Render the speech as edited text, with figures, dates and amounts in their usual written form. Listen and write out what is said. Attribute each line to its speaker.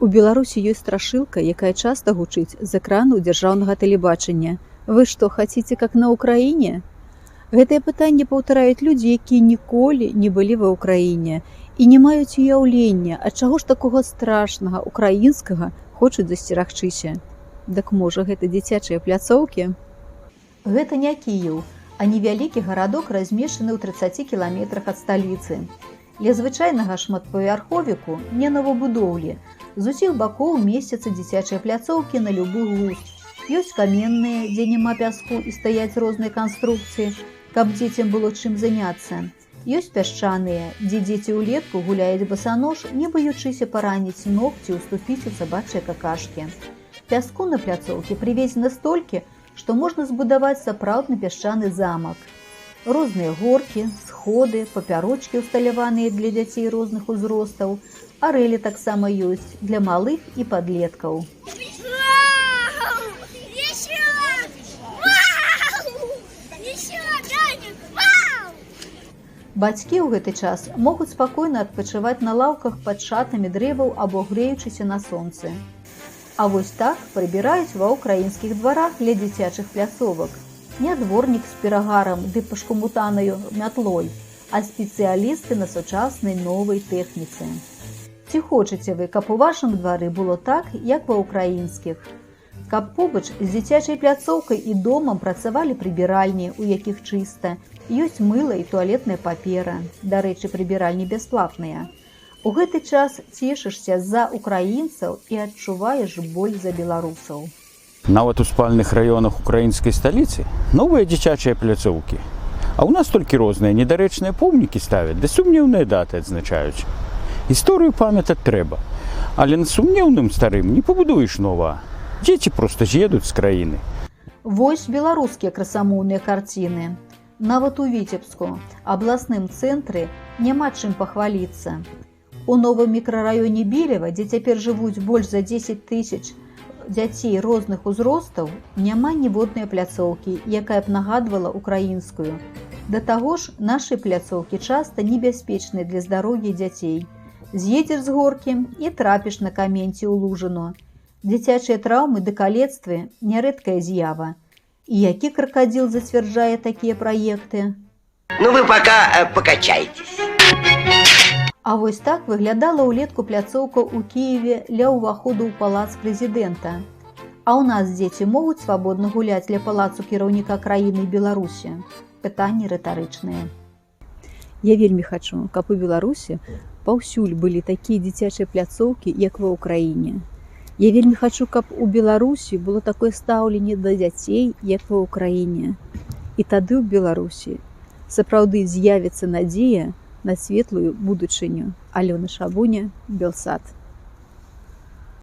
Speaker 1: У Беларусі ёсць страшылка, якая часта гучыць з экранаў дзяржаўнага тэлебачання. Вы што, хаціце, как на Ўкраіне? Гэтае пытанне паўтараюць людзі, якія ніколі не былі ва Ўкраіне і не маюць уяўлення, ад чаго ж такога страшнага украінскага хочуць засцерагчыся. Дык можа, гэта дзіцячыя пляцоўкі? Гэта не Кіеў, а невялікі гарадок, размешчаны ў 30 кіламетрах ад сталіцы. Ля звычайнага шматпавярховіку не новабудоўлі. З усіх бакоў месцяцца дзіцячыя пляцоўкі на любы густ. Ёсць каменныя, дзе няма пяску і стаяць розныя канструкцыі, каб дзецям было чым заняцца. Ёсць пясчаныя, дзе дзеці ўлетку гуляюць басанож, не баючыся параніць ног ці ўступіць у сабачыя какашкі. Пяску на пляцоўкі прывезена столькі, што можна збудаваць сапраўдны пясчаны замак. Розныя горкі, сходы, папярочкі, усталяваныя для дзяцей розных узростаў, арэлі таксама ёсць для малых і падлеткаў. Бацькі ў гэты час могуць спакойна адпачываць на лаўках пад шатамі дрэваў або грэючыся на сонцы. А вось так прыбіраюць ва ўкраінскіх дварах для дзіцячых пляцовак. Не дворнік з перагарам ды пашкумутанаю мятлой, а спецыялісты на сучаснай новай тэхніцы. Ці хочаце вы, каб у вашым двары было так, як ва ўкраінскіх? Каб побач з дзіцячай пляцоўкай і домам працавалі прыбіральні, у якіх чыста, ёсць мыла і туалетная папера, дарэчы, прыбіральні бясплатныя. У гэты час цешышся за украінцаў і адчуваеш боль за беларусаў.
Speaker 2: Нават у спальных раёнах украінскай сталіцы новыя дзіцячыя пляцоўкі. А ў нас толькі розныя недарэчныя помнікі ставяць, да сумнеўныя даты адзначаюць. Гісторыю памятаць трэба, але на сумнеўным старым не пабудуеш нова. Дзеці проста з'едуць з краіны.
Speaker 1: Вось беларускія красамоўныя карціны. Нават у Віцебску, абласным цэнтры, няма чым пахваліцца. У новым мікрараёне Белева, дзе цяпер жывуць больш за 10 тысяч дзяцей розных узростаў, няма ніводнай пляцоўкі, якая б нагадвала украінскую. Да таго ж, нашы пляцоўкі часта небяспечныя для здароўя дзяцей. З'едзеш з горкі і трапіш на камень ці ў лужыну. Дзіцячыя траўмы ды калецтвы – нярэдкая з'ява. І які кракадзіл зацвярджае такія праекты?
Speaker 3: Ну вы пока покачайтесь.
Speaker 1: А вось так выглядала ўлетку пляцоўка ў Кіеве ля ўваходу ў палац прэзідэнта. А ў нас дзеці могуць свабодна гуляць ля палацу кіраўніка краіны Беларусі? Пытанні рытарычныя. Я вельмі хачу, каб у Беларусі паўсюль былі такія дзіцячыя пляцоўкі, як ва ўкраіне. Я вельмі хачу, каб у Беларусі было такое стаўленне да дзяцей, як ва ўкраіне. І тады ў Беларусі сапраўды з'явіцца надзея на светлую будучыню. Алёна Шабуня, Белсат.